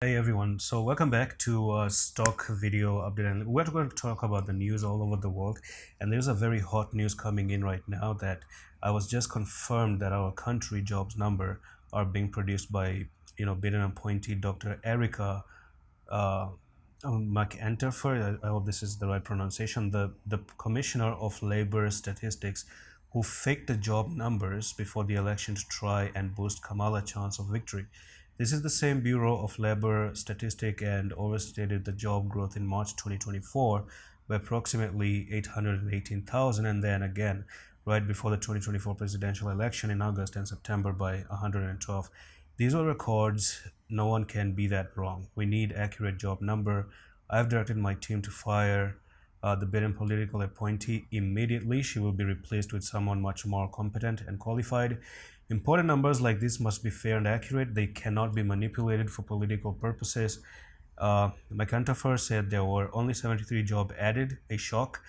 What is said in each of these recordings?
Hey everyone, so welcome back to stock video update, and we're going to talk about the news all over the world. And there's a very hot news coming in right now that I was just confirmed that our country jobs number are being produced by Biden appointee Dr. Erika uh, McEntarfer. I hope this is the right pronunciation. The Commissioner of Labor Statistics, who faked the job numbers before the election to try and boost Kamala's chance of victory. This is the same Bureau of Labor Statistics and overstated the job growth in March 2024 by approximately 818,000, and then again right before the 2024 presidential election in August and September by 112. These are records. No one can be that wrong. We need accurate job number. I've directed my team to fire the Biden political appointee immediately. She will be replaced with someone much more competent and qualified. Important numbers like this must be fair and accurate. They cannot be manipulated for political purposes. McEntarfer said there were only 73 jobs added, a shock.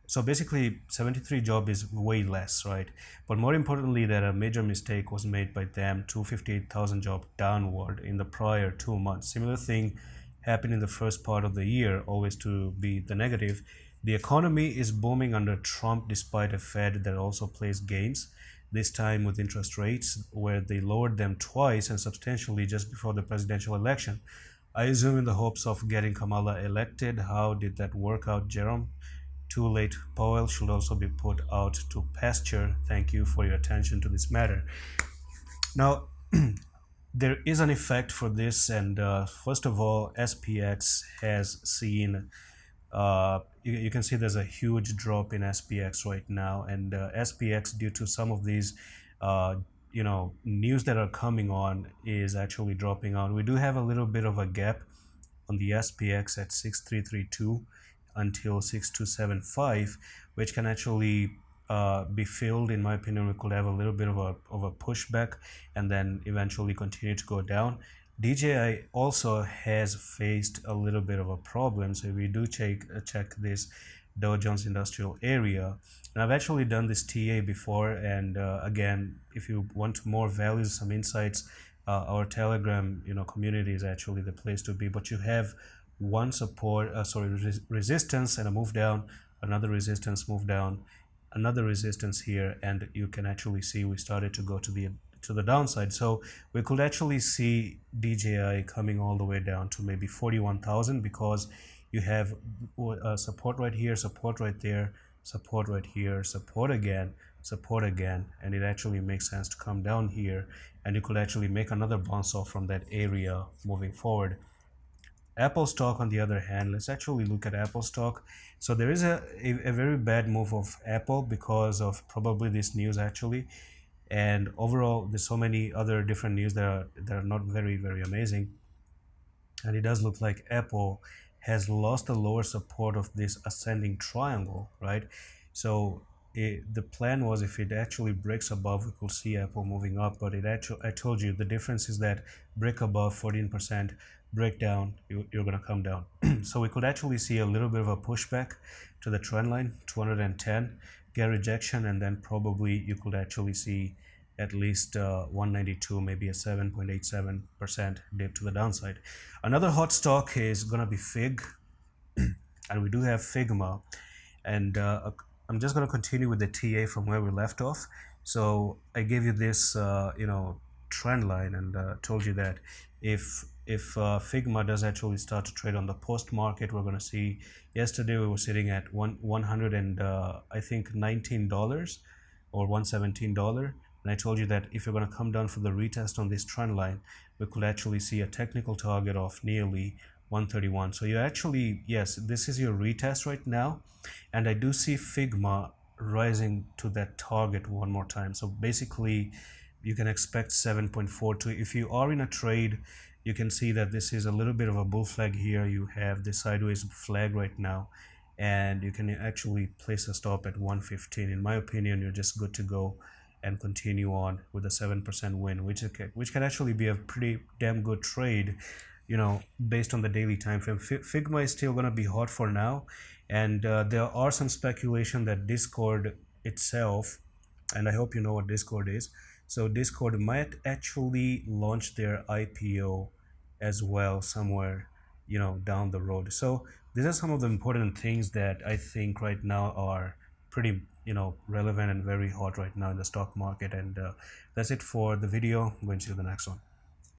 So basically, 73 job is way less, right? But more importantly, that a major mistake was made by them, 258,000 job downward in the prior 2 months. Similar thing happened in the first part of the year, always to be the negative. The economy is booming under Trump despite a Fed that also plays games, this time with interest rates, where they lowered them twice and substantially just before the presidential election. I assume in the hopes of getting Kamala elected. How did that work out, Jerome? Too late. Powell should also be put out to pasture. Thank you for your attention to this matter. Now, there is an effect for this, and first of all, SPX has seen. You can see there's a huge drop in SPX right now, and SPX, due to some of these, uh, news that are coming on, is actually dropping out. We do have a little bit of a gap on the SPX at 6332 until 6275, which can actually be filled. In my opinion, we could have a little bit of a pushback and then eventually continue to go down. DJI also has faced a little bit of a problem. So if we do check this Dow Jones Industrial Area, and I've actually done this TA before. And again, if you want more values, some insights, our Telegram community is actually the place to be. But you have one support, resistance and a move down, another resistance, move down, another resistance here, and you can actually see we started to go to the downside. So we could actually see DJI coming all the way down to maybe 41,000, because you have support right here, support right there, support right here, support again, and it actually makes sense to come down here, and you could actually make another bounce off from that area moving forward. Apple stock, on the other hand, let's actually look at Apple stock. So there is a very bad move of Apple because of probably this news actually. And overall, there's so many other different news that are not very, very amazing. And it does look like Apple has lost the lower support of this ascending triangle, right? So the plan was, if it actually breaks above, we could see Apple moving up. But it actually, I told you, the difference is that break above 14%, break down, you're going to come down. So we could actually see a little bit of a pushback to the trend line, 210, get rejection, and then probably you could actually see at least 192, maybe a 7.87% dip to the downside. Another hot stock is going to be Fig, and we do have Figma. And I'm just going to continue with the TA from where we left off. So I gave you this, trend line, and told you that if Figma does actually start to trade on the post market, we're going to see. Yesterday we were sitting at 100 and I think $19 or $117. And I told you that if you're going to come down for the retest on this trend line, we could actually see a technical target of nearly 131. So you actually, yes, this is your retest right now. And I do see Figma rising to that target one more time. So basically, you can expect 7.42. If you are in a trade, you can see that this is a little bit of a bull flag here. You have the sideways flag right now, and you can actually place a stop at 115. In my opinion, you're just good to go and continue on with a 7% win, which can actually be a pretty damn good trade, based on the daily time frame. Figma is still going to be hot for now, and there are some speculation that Discord itself, and I hope you know what Discord is. So Discord might actually launch their IPO as well somewhere, down the road. So these are some of the important things that I think right now are pretty, relevant and very hot right now in the stock market. And that's it for the video. I'm going to see you in the next one.